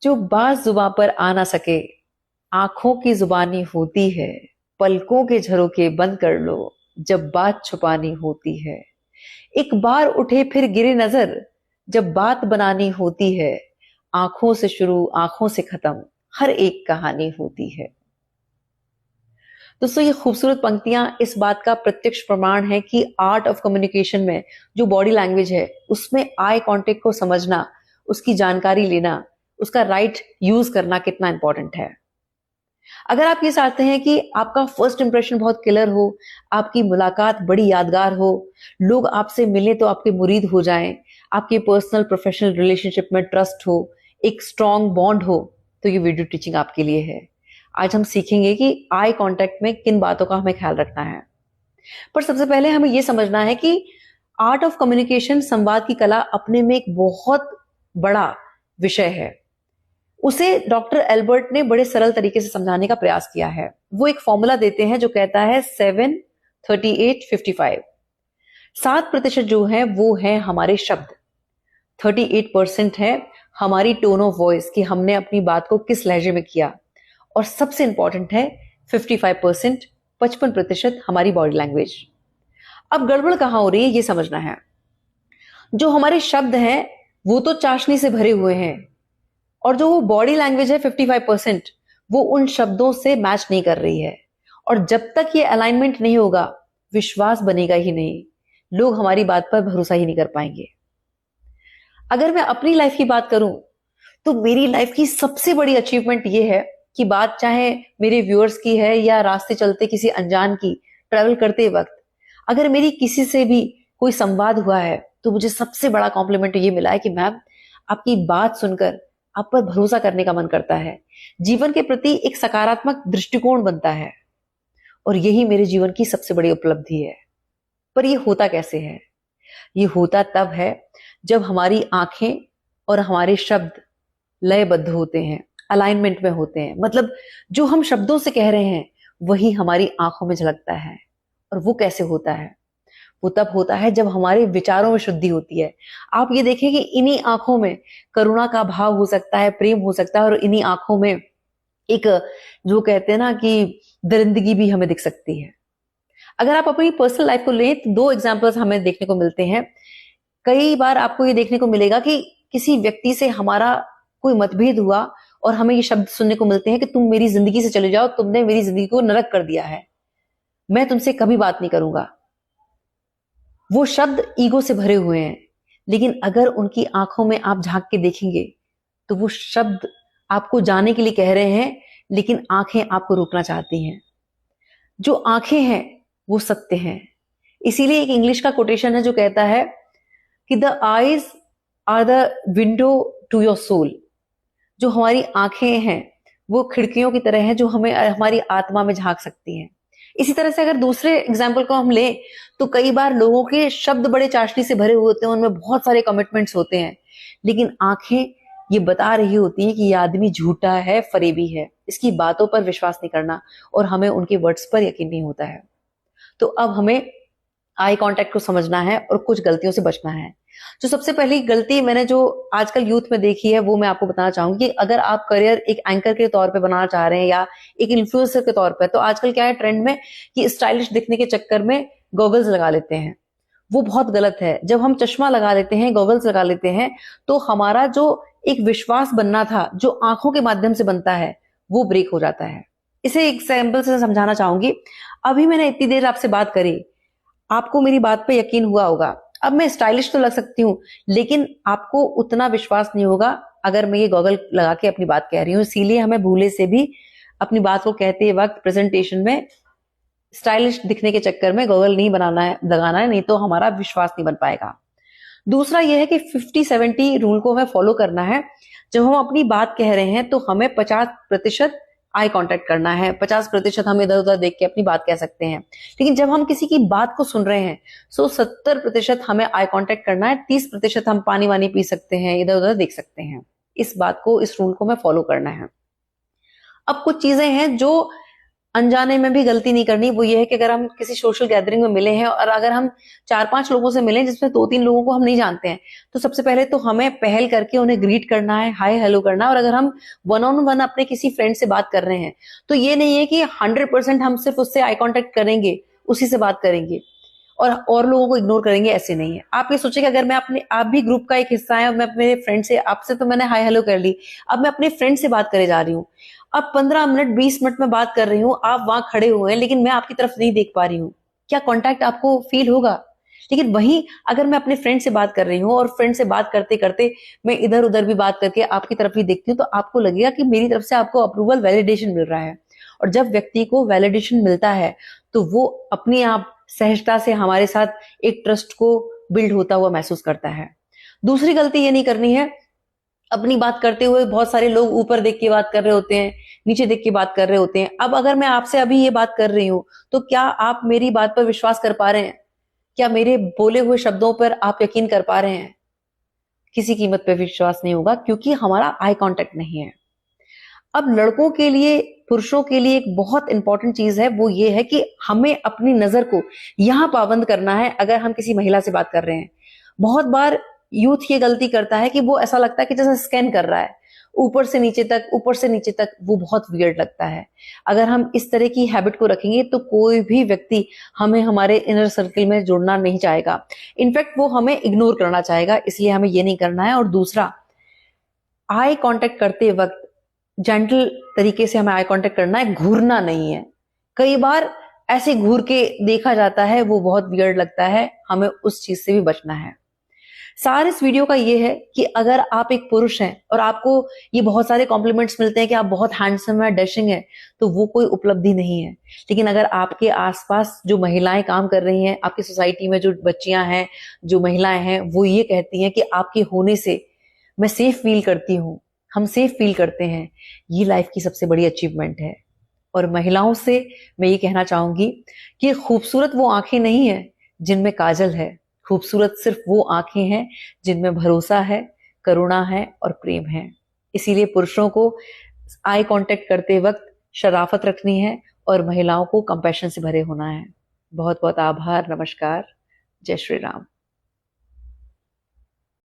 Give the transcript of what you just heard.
जो बात जुबां पर आ ना सके, आंखों की जुबानी होती है। पलकों के झरोके बंद कर लो, जब बात छुपानी होती है। एक बार उठे फिर गिरे नजर, जब बात बनानी होती है। आंखों से शुरू आंखों से खत्म, हर एक कहानी होती है। दोस्तों, ये खूबसूरत पंक्तियां इस बात का प्रत्यक्ष प्रमाण है कि आर्ट ऑफ कम्युनिकेशन में जो बॉडी लैंग्वेज है उसमें आई कांटेक्ट को समझना, उसकी जानकारी लेना, उसका राइट यूज करना कितना इंपॉर्टेंट है। अगर आप ये चाहते हैं कि आपका फर्स्ट इंप्रेशन बहुत क्लियर हो, आपकी मुलाकात बड़ी यादगार हो, लोग आपसे मिले तो आपके मुरीद हो जाएं, आपके पर्सनल प्रोफेशनल रिलेशनशिप में ट्रस्ट हो, एक स्ट्रॉन्ग बॉन्ड हो, तो ये वीडियो टीचिंग आपके लिए है। आज हम सीखेंगे कि आई कांटेक्ट में किन बातों का हमें ख्याल रखना है। पर सबसे पहले हमें यह समझना है कि आर्ट ऑफ कम्युनिकेशन, संवाद की कला, अपने में एक बहुत बड़ा विषय है। उसे डॉक्टर एल्बर्ट ने बड़े सरल तरीके से समझाने का प्रयास किया है। वो एक फॉर्मूला देते हैं जो कहता है 7, 38, 55। 7% जो है वो है हमारे शब्द, 38% है हमारी टोन ऑफ वॉइस कि हमने अपनी बात को किस लहजे में किया, और सबसे इंपॉर्टेंट है 55%, 55% हमारी बॉडी लैंग्वेज। अब गड़बड़ कहां हो रही है ये समझना है। जो हमारे शब्द हैं वो तो चाशनी से भरे हुए हैं, और जो वो बॉडी लैंग्वेज है 55%, वो उन शब्दों से मैच नहीं कर रही है। और जब तक ये अलाइनमेंट नहीं होगा, विश्वास बनेगा ही नहीं, लोग हमारी बात पर भरोसा ही नहीं कर पाएंगे। अगर मैं अपनी लाइफ की बात करूं तो मेरी लाइफ की सबसे बड़ी अचीवमेंट ये है कि बात चाहे मेरे व्यूअर्स की है या रास्ते चलते किसी अनजान की, ट्रैवल करते वक्त अगर मेरी किसी से भी कोई संवाद हुआ है तो मुझे सबसे बड़ा कॉम्प्लीमेंट ये मिला है कि मैम, आपकी बात सुनकर आप पर भरोसा करने का मन करता है, जीवन के प्रति एक सकारात्मक दृष्टिकोण बनता है, और यही मेरे जीवन की सबसे बड़ी उपलब्धि है। पर यह होता कैसे है? ये होता तब है जब हमारी आंखें और हमारे शब्द लयबद्ध होते हैं, अलाइनमेंट में होते हैं। मतलब जो हम शब्दों से कह रहे हैं वही हमारी आंखों में झलकता है। और वो कैसे होता है? वो तब होता है जब हमारे विचारों में शुद्धि होती है। आप ये देखें कि इन्हीं आंखों में करुणा का भाव हो सकता है, प्रेम हो सकता है, और इन्हीं आंखों में एक, जो कहते हैं ना कि दरिंदगी भी हमें दिख सकती है। अगर आप अपनी पर्सनल लाइफ को लें तो 2 एग्जाम्पल्स हमें देखने को मिलते हैं। कई बार आपको ये देखने को मिलेगा कि किसी व्यक्ति से हमारा कोई मतभेद हुआ और हमें ये शब्द सुनने को मिलते हैं कि तुम मेरी जिंदगी से चले जाओ, तुमने मेरी जिंदगी को नरक कर दिया है, मैं तुमसे कभी बात नहीं करूंगा। वो शब्द ईगो से भरे हुए हैं, लेकिन अगर उनकी आंखों में आप झांक के देखेंगे तो वो शब्द आपको जाने के लिए कह रहे हैं, लेकिन आंखें आपको रोकना चाहती हैं। जो आंखें हैं वो सत्य हैं। इसीलिए एक इंग्लिश का कोटेशन है जो कहता है कि the eyes are the window to your soul. जो हमारी आंखें हैं वो खिड़कियों की तरह हैं जो हमें हमारी आत्मा में झांक सकती हैं। इसी तरह से अगर दूसरे एग्जाम्पल को हम लें तो कई बार लोगों के शब्द बड़े चाशनी से भरे हुए होते हैं, उनमें बहुत सारे कमिटमेंट्स होते हैं, लेकिन आंखें ये बता रही होती हैं कि ये आदमी झूठा है, फरेबी है, इसकी बातों पर विश्वास नहीं करना, और हमें उनके वर्ड्स पर यकीन नहीं होता है। तो अब हमें आई कांटेक्ट को समझना है और कुछ गलतियों से बचना है। जो सबसे पहली गलती मैंने जो आजकल यूथ में देखी है वो मैं आपको बताना चाहूंगी कि अगर आप करियर एक एंकर के तौर पे बनाना चाह रहे हैं या एक इन्फ्लुएंसर के तौर पे, तो आजकल क्या है ट्रेंड में कि स्टाइलिश दिखने के चक्कर में गॉगल्स लगा लेते हैं। वो बहुत गलत है। जब हम चश्मा लगा लेते हैं, गॉगल्स लगा लेते हैं, तो हमारा जो एक विश्वास बनना था जो आंखों के माध्यम से बनता है वो ब्रेक हो जाता है। इसे एग्जाम्पल से समझाना चाहूंगी। अभी मैंने इतनी देर आपसे बात करी, आपको मेरी बात पे यकीन हुआ होगा। अब मैं स्टाइलिश तो लग सकती हूँ, लेकिन आपको उतना विश्वास नहीं होगा अगर मैं ये गॉगल लगा के अपनी बात कह रही हूँ। इसीलिए हमें भूले से भी अपनी बात को कहते वक्त प्रेजेंटेशन में स्टाइलिश दिखने के चक्कर में गॉगल नहीं लगाना है, नहीं तो हमारा विश्वास नहीं बन पाएगा। दूसरा यह है कि 50-70 रूल को हमें फॉलो करना है। जब हम अपनी बात कह रहे हैं तो हमें 50% आई कांटेक्ट करना है, 50% हम इधर उधर देख के अपनी बात कह सकते हैं। लेकिन जब हम किसी की बात को सुन रहे हैं तो 70% हमें आई कांटेक्ट करना है, 30% हम पानी वानी पी सकते हैं, इधर उधर देख सकते हैं। इस बात को, इस रूल को हमें फॉलो करना है। अब कुछ चीजें हैं जो अनजाने में भी गलती नहीं करनी। वो ये है कि अगर हम किसी सोशल गैदरिंग में मिले हैं और अगर हम 4-5 लोगों से मिले जिसमें 2-3 लोगों को हम नहीं जानते हैं, तो सबसे पहले तो हमें पहल करके उन्हें ग्रीट करना है, हाय हेलो करना है। और अगर हम वन ऑन वन अपने किसी फ्रेंड से बात कर रहे हैं, तो ये नहीं है कि 100% हम सिर्फ उससे आई कांटेक्ट करेंगे, उसी से बात करेंगे और लोगों को इग्नोर करेंगे, ऐसे नहीं है। आप ये सोचिए कि अगर आप भी ग्रुप का एक हिस्सा है और मैं अपने फ्रेंड से, आपसे तो मैंने हाय हेलो कर ली, अब मैं अपने फ्रेंड से बात करे जा रही हूँ। अब 15 मिनट 20 मिनट में बात कर रही हूँ, आप वहां खड़े हुए हैं लेकिन मैं आपकी तरफ नहीं देख पा रही हूँ, क्या कांटेक्ट आपको फील होगा? लेकिन वहीं अगर मैं अपने फ्रेंड से बात कर रही हूँ और फ्रेंड से बात करते करते मैं इधर उधर भी बात करके आपकी तरफ भी देखती हूँ, तो आपको लगेगा कि मेरी तरफ से आपको अप्रूवल, वैलिडेशन मिल रहा है। और जब व्यक्ति को वैलिडेशन मिलता है तो वो अपने आप सहजता से हमारे साथ एक ट्रस्ट को बिल्ड होता हुआ महसूस करता है। दूसरी गलती ये नहीं करनी है, अपनी बात करते हुए बहुत सारे लोग ऊपर देख के बात कर रहे होते हैं, नीचे देख के बात कर रहे होते हैं। अब अगर मैं आपसे अभी ये बात कर रही हूं, तो क्या आप मेरी बात पर विश्वास कर पा रहे हैं? क्या मेरे बोले हुए शब्दों पर आप यकीन कर पा रहे हैं? किसी कीमत पे विश्वास नहीं होगा, क्योंकि हमारा आई कांटेक्ट नहीं है। अब लड़कों के लिए, पुरुषों के लिए एक बहुत इंपॉर्टेंट चीज है, वो ये है कि हमें अपनी नजर को यहां पाबंद करना है अगर हम किसी महिला से बात कर रहे हैं। बहुत बार यूथ ये गलती करता है कि वो ऐसा लगता है कि जैसे स्कैन कर रहा है, ऊपर से नीचे तक, ऊपर से नीचे तक, वो बहुत वियर्ड लगता है। अगर हम इस तरह की हैबिट को रखेंगे तो कोई भी व्यक्ति हमें हमारे इनर सर्कल में जोड़ना नहीं चाहेगा, इनफैक्ट वो हमें इग्नोर करना चाहेगा। इसलिए हमें ये नहीं करना है। और दूसरा, आई कांटेक्ट करते वक्त जेंटल तरीके से हमें आई कांटेक्ट करना है, घूरना नहीं है। कई बार ऐसे घूर के देखा जाता है, वो बहुत वियर्ड लगता है, हमें उस चीज से भी बचना है। सार इस वीडियो का ये है कि अगर आप एक पुरुष हैं और आपको ये बहुत सारे कॉम्प्लीमेंट्स मिलते हैं कि आप बहुत हैंडसम है, डैशिंग है, तो वो कोई उपलब्धि नहीं है। लेकिन अगर आपके आसपास जो महिलाएं काम कर रही हैं, आपकी सोसाइटी में जो बच्चियां हैं, जो महिलाएं हैं, वो ये कहती हैं कि आपके होने से मैं सेफ फील करती हूँ, हम सेफ फील करते हैं, ये लाइफ की सबसे बड़ी अचीवमेंट है। और महिलाओं से मैं ये कहना चाहूंगी कि खूबसूरत वो आंखें नहीं है जिनमें काजल है, खूबसूरत सिर्फ वो आंखें हैं जिनमें भरोसा है, करुणा है और प्रेम है। इसीलिए पुरुषों को आई कांटेक्ट करते वक्त शराफत रखनी है और महिलाओं को कंपैशन से भरे होना है। बहुत बहुत आभार, नमस्कार, जय श्री राम।